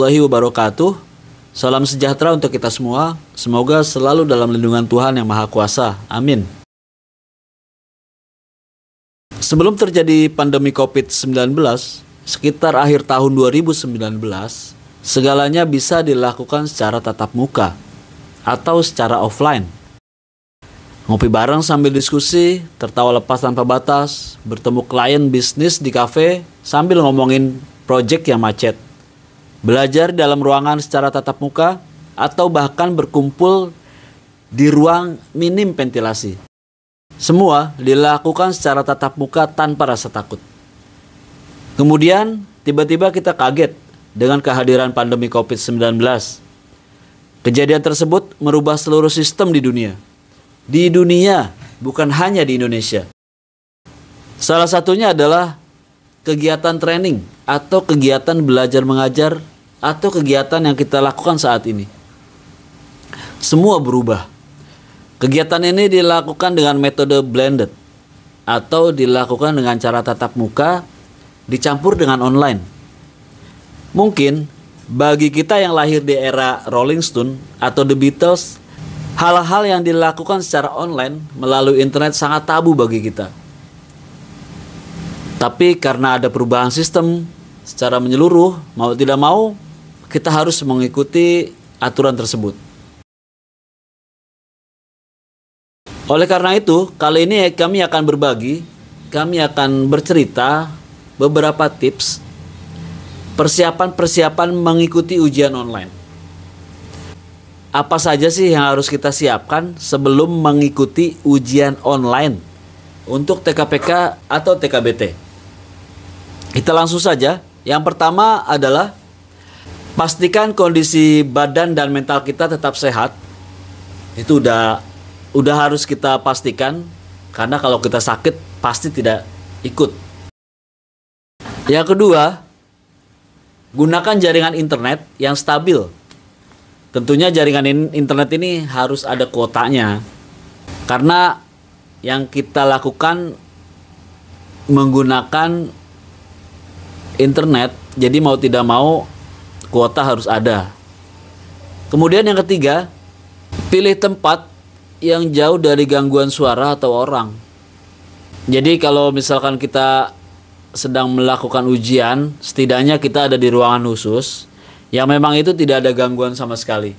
wabarakatuh. Salam sejahtera untuk kita semua. Semoga selalu dalam lindungan Tuhan Yang Maha Kuasa. Amin. Sebelum terjadi pandemi COVID-19, sekitar akhir tahun 2019, segalanya bisa dilakukan secara tatap muka atau secara offline. Ngopi bareng sambil diskusi, tertawa lepas tanpa batas, bertemu klien bisnis di kafe sambil ngomongin proyek yang macet. Belajar di dalam ruangan secara tatap muka atau bahkan berkumpul di ruang minim ventilasi. Semua dilakukan secara tatap muka tanpa rasa takut. Kemudian tiba-tiba kita kaget dengan kehadiran pandemi COVID-19. Kejadian tersebut merubah seluruh sistem di dunia. Di dunia, bukan hanya di Indonesia. Salah satunya adalah kegiatan training atau kegiatan belajar mengajar atau kegiatan yang kita lakukan saat ini. Semua berubah. Kegiatan ini dilakukan dengan metode blended atau dilakukan dengan cara tatap muka dicampur dengan online. Mungkin bagi kita yang lahir di era Rolling Stone atau The Beatles, hal-hal yang dilakukan secara online melalui internet sangat tabu bagi kita. Tapi karena ada perubahan sistem secara menyeluruh, mau tidak mau, kita harus mengikuti aturan tersebut. Oleh karena itu, kali ini kami akan bercerita beberapa tips persiapan mengikuti ujian online. Apa saja sih yang harus kita siapkan sebelum mengikuti ujian online untuk TKPK atau TKBT? Kita langsung saja. Yang pertama adalah pastikan kondisi badan dan mental kita tetap sehat. Itu udah harus kita pastikan, karena kalau kita sakit pasti tidak ikut. Yang kedua, gunakan jaringan internet yang stabil. Tentunya jaringan internet ini harus ada kuotanya, karena yang kita lakukan menggunakan internet, jadi mau tidak mau kuota harus ada. Kemudian yang ketiga, pilih tempat yang jauh dari gangguan suara atau orang. Jadi kalau misalkan kita sedang melakukan ujian, setidaknya kita ada di ruangan khusus yang memang itu tidak ada gangguan sama sekali,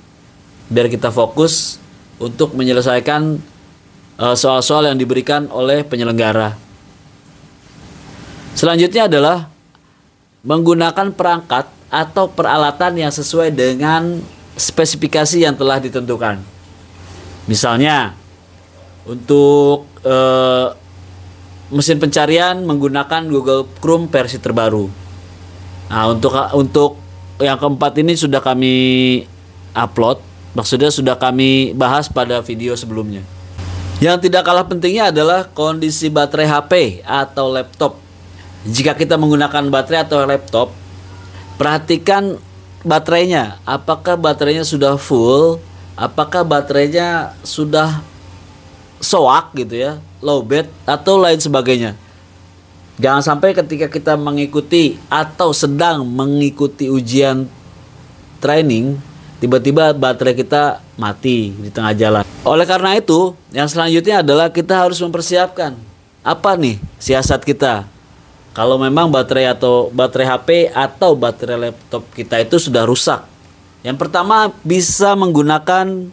biar kita fokus untuk menyelesaikan soal-soal yang diberikan oleh penyelenggara. Selanjutnya adalah menggunakan perangkat atau peralatan yang sesuai dengan spesifikasi yang telah ditentukan. Misalnya untuk mesin pencarian menggunakan Google Chrome versi terbaru. Nah, untuk yang keempat ini sudah kami upload, maksudnya sudah kami bahas pada video sebelumnya. Yang tidak kalah pentingnya adalah kondisi baterai HP atau laptop. Jika kita menggunakan baterai atau laptop, perhatikan baterainya. Apakah baterainya sudah full? Apakah baterainya sudah soak gitu ya, low bed atau lain sebagainya. Jangan sampai ketika kita mengikuti atau sedang mengikuti ujian training, tiba-tiba baterai kita mati di tengah jalan. Oleh karena itu, yang selanjutnya adalah kita harus mempersiapkan apa nih siasat kita. Kalau memang baterai HP atau baterai laptop kita itu sudah rusak. Yang pertama, bisa menggunakan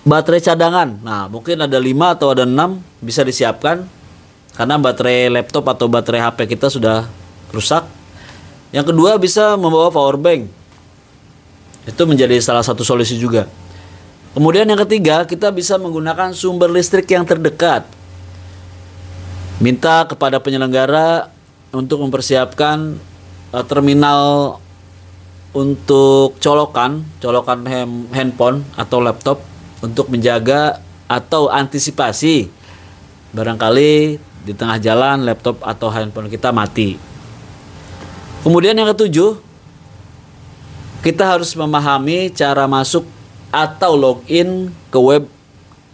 baterai cadangan. Nah, mungkin ada 5 atau ada 6 bisa disiapkan, karena baterai laptop atau baterai HP kita sudah rusak. Yang kedua, bisa membawa power bank. Itu menjadi salah satu solusi juga. Kemudian yang ketiga, kita bisa menggunakan sumber listrik yang terdekat. Minta kepada penyelenggara untuk mempersiapkan terminal untuk colokan handphone atau laptop untuk menjaga atau antisipasi barangkali di tengah jalan laptop atau handphone kita mati. Kemudian yang ketujuh, kita harus memahami cara masuk atau login ke web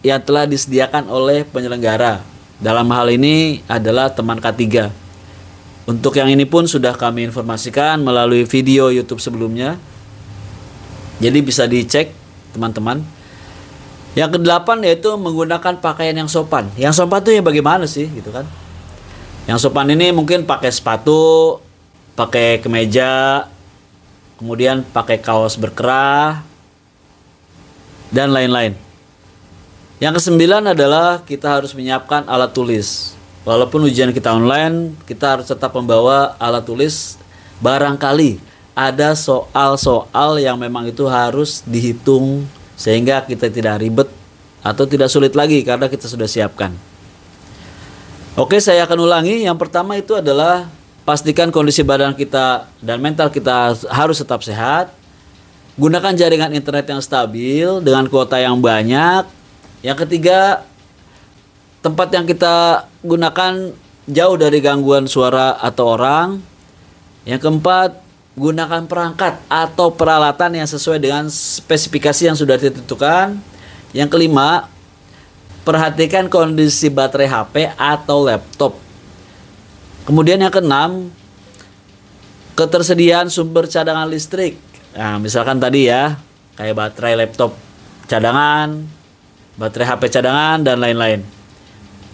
yang telah disediakan oleh penyelenggara. Dalam hal ini adalah teman K3. Untuk yang ini pun sudah kami informasikan melalui video YouTube sebelumnya. Jadi bisa dicek teman-teman. Yang kedelapan yaitu menggunakan pakaian yang sopan. Yang sopan tuh ya bagaimana sih gitu kan? Yang sopan ini mungkin pakai sepatu, pakai kemeja, kemudian pakai kaos berkerah, dan lain-lain. Yang kesembilan adalah kita harus menyiapkan alat tulis. Walaupun ujian kita online, kita harus tetap membawa alat tulis. Barangkali ada soal-soal yang memang itu harus dihitung sehingga kita tidak ribet atau tidak sulit lagi karena kita sudah siapkan. Oke, saya akan ulangi. Yang pertama itu adalah pastikan kondisi badan kita dan mental kita harus tetap sehat. Gunakan jaringan internet yang stabil dengan kuota yang banyak. Yang ketiga, tempat yang kita gunakan jauh dari gangguan suara atau orang. Yang keempat, gunakan perangkat atau peralatan yang sesuai dengan spesifikasi yang sudah ditentukan. Yang kelima, perhatikan kondisi baterai HP atau laptop. Kemudian yang keenam, ketersediaan sumber cadangan listrik. Nah, misalkan tadi ya, kayak baterai laptop cadangan, baterai HP cadangan, dan lain-lain.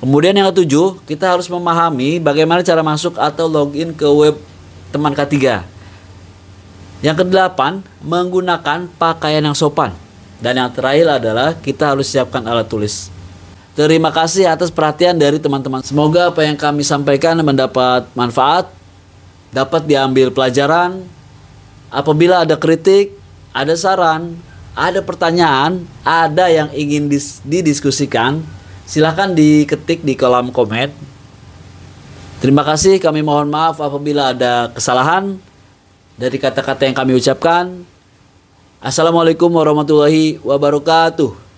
Kemudian yang ketujuh, kita harus memahami bagaimana cara masuk atau login ke web teman K3. Yang kedelapan, menggunakan pakaian yang sopan. Dan yang terakhir adalah kita harus siapkan alat tulis. Terima kasih atas perhatian dari teman-teman. Semoga apa yang kami sampaikan mendapat manfaat, dapat diambil pelajaran. Apabila ada kritik, ada saran, ada pertanyaan, ada yang ingin didiskusikan, silahkan diketik di kolom komen. Terima kasih, kami mohon maaf apabila ada kesalahan dari kata-kata yang kami ucapkan. Assalamualaikum warahmatullahi wabarakatuh.